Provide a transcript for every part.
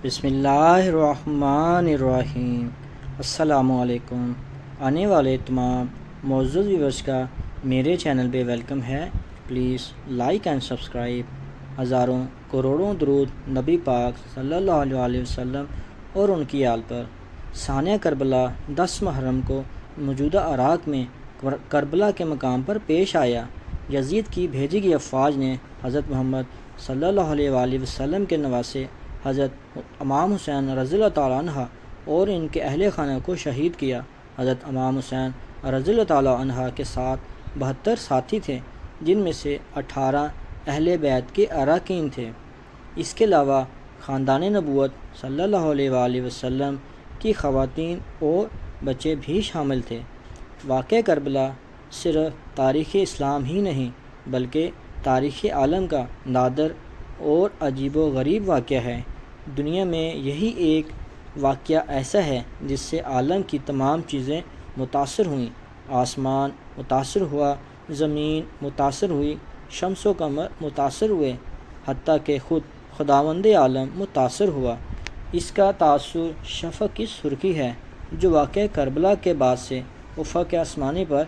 بسم اللہ الرحمن الرحیم۔ السلام علیکم۔ آنے والے تمام معزز ویورز کا میرے چینل پہ ویلکم ہے۔ Please like and subscribe. ہزاروں کروڑوں درود نبی پاک صلی اللہ علیہ وسلم اور ان کی آل پر۔ ثانیہ کربلا 10 محرم کو موجودہ عراق میں کربلا کے مقام پر پیش آیا۔ یزید کی بھیجی گئی افواج نے حضرت محمد صلی اللہ علیہ وسلم کے نواسے حضرت امام حسین رضی اللہ تعالیٰ عنہ اور ان کے اہل خانہ کو شہید کیا۔ حضرت امام حسین رضی اللہ تعالیٰ عنہ کے ساتھ 72 ساتھی تھے، جن میں سے 18 اہل بیت کے اراکین تھے۔ اس کے علاوہ خاندان نبوت صلی اللہ علیہ وسلم کی خواتین اور بچے بھی شامل تھے۔ واقعہ کربلا صرف تاریخ اسلام ہی نہیں بلکہ تاریخ عالم کا نادر اور عجیب و غریب واقعہ ہے۔ دنیا میں یہی ایک واقعہ ایسا ہے جس سے عالم کی تمام چیزیں متاثر ہوئیں۔ آسمان متاثر ہوا، زمین متاثر ہوئی، شمس و قمر متاثر ہوئے، حتیٰ کہ خود خداوند عالم متاثر ہوا۔ اس کا تاثر شفق کی سرخی ہے جو واقعہ کربلا کے بعد سے افق آسمانی پر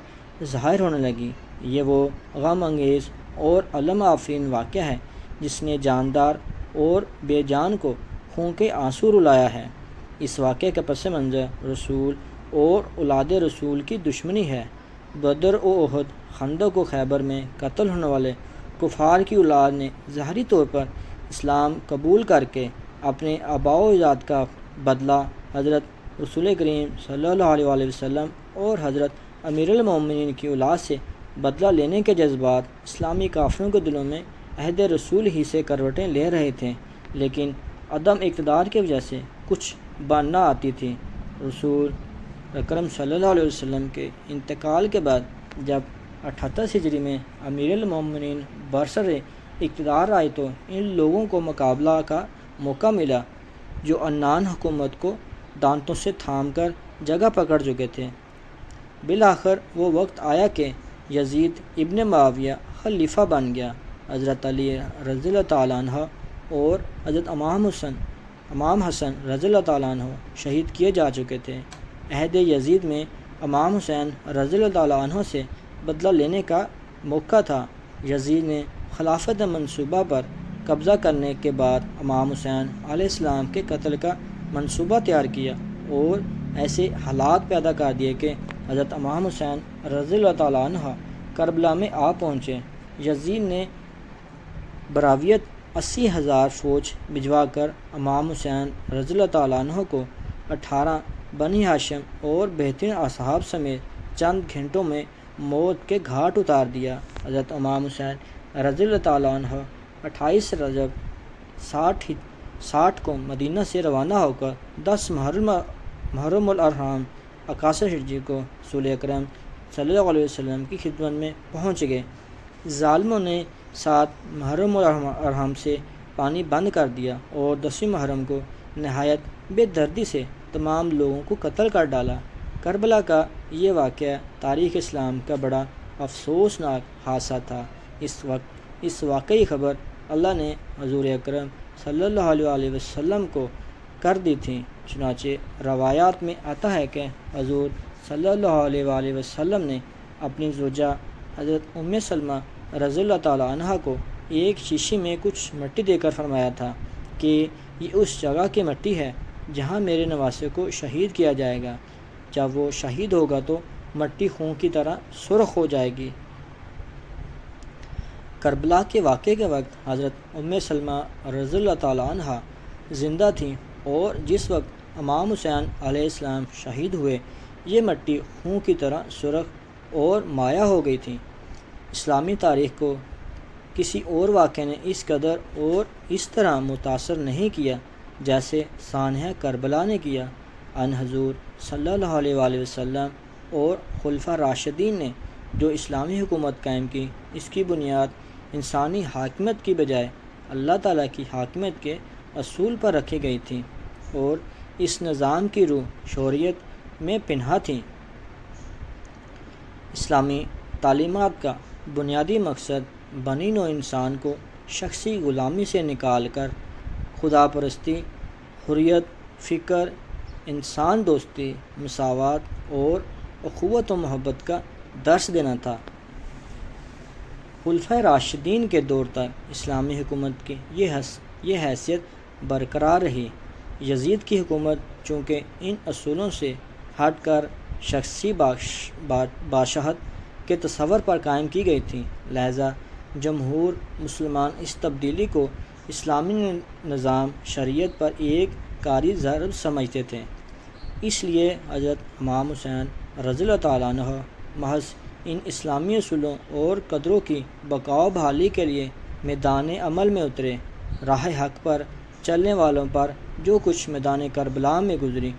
ظاہر ہونے لگی۔ یہ وہ غم انگیز اور الم آفرین واقعہ ہے جس نے جاندار اور بے جان کو خون کے آنسو رلایا ہے۔ اس واقعے کا پس منظر رسول اور اولاد رسول کی دشمنی ہے۔ بدر و احد، خندق و خیبر میں قتل ہونے والے کفار کی اولاد نے ظاہری طور پر اسلام قبول کر کے اپنے آباء و اجداد کا بدلہ حضرت رسول کریم صلی اللہ علیہ وسلم اور حضرت امیر المومنین کی اولاد سے بدلہ لینے کے جذبات اسلامی کافروں کے دلوں میں عہد رسول ہی سے کروٹیں لے رہے تھے، لیکن عدم اقتدار کی وجہ سے کچھ بن نہ آتی تھی۔ رسول اکرم صلی اللہ علیہ وسلم کے انتقال کے بعد جب 78 ہجری میں امیر المومنین برسر اقتدار آئے تو ان لوگوں کو مقابلہ کا موقع ملا جو عنان حکومت کو دانتوں سے تھام کر جگہ پکڑ چکے تھے۔ بالآخر وہ وقت آیا کہ یزید ابن معاویہ خلیفہ بن گیا۔ حضرت علی رضی اللہ تعالیٰ عنہ اور حضرت امام حسن رضی اللہ تعالیٰ عنہ شہید کیے جا چکے تھے۔ عہد یزید میں امام حسین رضی اللہ تعالیٰ عنہ سے بدلہ لینے کا موقع تھا۔ یزید نے خلافت منصوبہ پر قبضہ کرنے کے بعد امام حسین علیہ السلام کے قتل کا منصوبہ تیار کیا اور ایسے حالات پیدا کر دیے کہ حضرت امام حسین رضی اللہ تعالیٰ عنہ کربلا میں آ پہنچے۔ یزید نے براویت 80,000 فوج بھجوا کر امام حسین رضی اللہ تعالیٰ عنہ کو 18 بنی ہاشم اور بہترین اصحاب سمیت چند گھنٹوں میں موت کے گھاٹ اتار دیا۔ حضرت امام حسین رضی اللہ تعالیٰ عنہ 28 رجب 60 کو مدینہ سے روانہ ہو کر 10 محرم الحرام 81 ہجری کو رسول اکرم صلی اللہ علیہ وسلم کی خدمت میں پہنچ گئے۔ ظالموں نے 7 محرم الحرام سے پانی بند کر دیا اور 10 محرم کو نہایت بے دردی سے تمام لوگوں کو قتل کر ڈالا۔ کربلا کا یہ واقعہ تاریخ اسلام کا بڑا افسوسناک حادثہ تھا۔ اس واقعی خبر اللہ نے حضور اکرم صلی اللہ علیہ وسلم کو کر دی تھی۔ چنانچہ روایات میں آتا ہے کہ حضور صلی اللہ علیہ وسلم نے اپنی زوجہ حضرت ام سلمہ رضی اللہ تعالیٰ عنہ کو ایک شیشی میں کچھ مٹی دے کر فرمایا تھا کہ یہ اس جگہ کی مٹی ہے جہاں میرے نواسے کو شہید کیا جائے گا۔ جب وہ شہید ہوگا تو مٹی خون کی طرح سرخ ہو جائے گی۔ کربلا کے واقعے کے وقت حضرت ام سلمہ رضی اللہ تعالیٰ عنہ زندہ تھیں اور جس وقت امام حسین علیہ السلام شہید ہوئے یہ مٹی خون کی طرح سرخ اور مائع ہو گئی تھی۔ اسلامی تاریخ کو کسی اور واقعے نے اس قدر اور اس طرح متاثر نہیں کیا جیسے سانحہ کربلا نے کیا۔ ان حضور صلی اللہ علیہ وسلم اور خلفاء راشدین نے جو اسلامی حکومت قائم کی، اس کی بنیاد انسانی حاکمیت کی بجائے اللہ تعالیٰ کی حاکمیت کے اصول پر رکھی گئی تھی اور اس نظام کی روح شریعت میں پنہاں تھی۔ اسلامی تعلیمات کا بنیادی مقصد بنی نوع انسان کو شخصی غلامی سے نکال کر خدا پرستی، حریت فکر، انسان دوستی، مساوات اور اخوت و محبت کا درس دینا تھا۔ خلفائے راشدین کے دور تک اسلامی حکومت کی یہ حیثیت برقرار رہی۔ یزید کی حکومت چونکہ ان اصولوں سے ہٹ کر شخصی بادشاہت کے تصور پر قائم کی گئی تھی، لہذا جمہور مسلمان اس تبدیلی کو اسلامی نظام شریعت پر ایک کاری ضرب سمجھتے تھے۔ اس لیے حضرت امام حسین رضی اللہ تعالیٰ عنہ محض ان اسلامی اصولوں اور قدروں کی بقا و بحالی کے لیے میدان عمل میں اترے۔ راہ حق پر چلنے والوں پر جو کچھ میدان کربلا میں گزری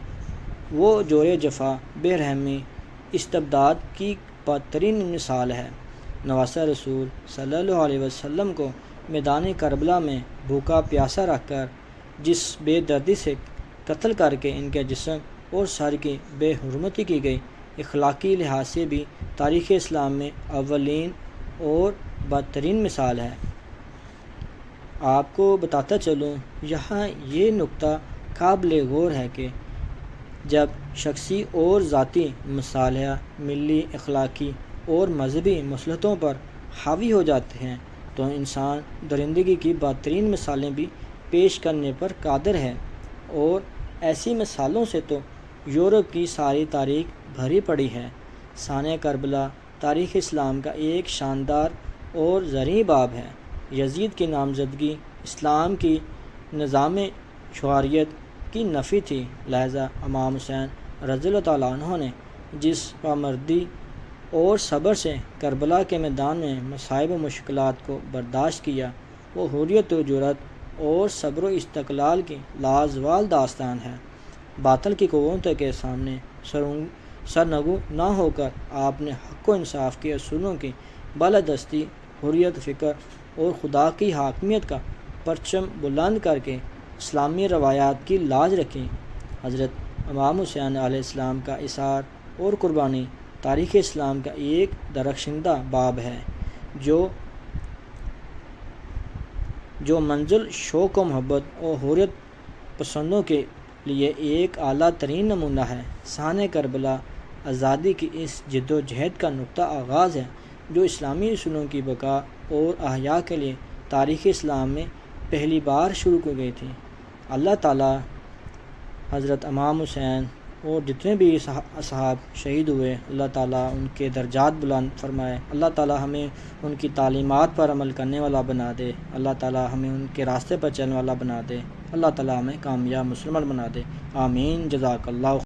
وہ جور جفا، بے رحمی، استبداد کی بدترین مثال ہے۔ نواسہ رسول صلی اللہ علیہ وسلم کو میدان کربلا میں بھوکا پیاسا رکھ کر جس بے دردی سے قتل کر کے ان کے جسم اور سر کی بے حرمتی کی گئی، اخلاقی لحاظ سے بھی تاریخ اسلام میں اولین اور بدترین مثال ہے۔ آپ کو بتاتا چلوں، یہاں یہ نکتہ قابل غور ہے کہ جب شخصی اور ذاتی مصالحہ ملی، اخلاقی اور مذہبی مصلحتوں پر حاوی ہو جاتے ہیں تو انسان درندگی کی بدترین مثالیں بھی پیش کرنے پر قادر ہے، اور ایسی مثالوں سے تو یورپ کی ساری تاریخ بھری پڑی ہے۔ سانحہ کربلا تاریخ اسلام کا ایک شاندار اور زرعی باب ہے۔ یزید کی نامزدگی اسلام کی نظام شریعت کی نفی تھی، لہذا امام حسین رضی اللہ تعالیٰ عنہ نے جس پامردی اور صبر سے کربلا کے میدان میں مصائب و مشکلات کو برداشت کیا، وہ حریت و جرأت اور صبر و استقلال کی لازوال داستان ہے۔ باطل کی قوتوں کے سامنے سرنگو نہ ہو کر آپ نے حق و انصاف کے اصولوں کی بالادستی، حریت فکر اور خدا کی حاکمیت کا پرچم بلند کر کے اسلامی روایات کی لاج رکھی۔ حضرت امام حسین علیہ السلام کا اصرار اور قربانی تاریخ اسلام کا ایک درخشندہ باب ہے، جو منزل شوق و محبت اور حریت پسندوں کے لیے ایک اعلیٰ ترین نمونہ ہے۔ سانحہ کربلا آزادی کی اس جد و جہد کا نقطہ آغاز ہے جو اسلامی اصولوں کی بقا اور احیاء کے لیے تاریخ اسلام میں پہلی بار شروع کی گئی تھی۔ اللہ تعالیٰ حضرت امام حسین اور جتنے بھی اصحاب شہید ہوئے، اللہ تعالیٰ ان کے درجات بلند فرمائے۔ اللہ تعالیٰ ہمیں ان کی تعلیمات پر عمل کرنے والا بنا دے۔ اللہ تعالیٰ ہمیں ان کے راستے پر چلنے والا بنا دے۔ اللہ تعالیٰ ہمیں کامیاب مسلمان بنا دے۔ آمین۔ جزاک اللہ۔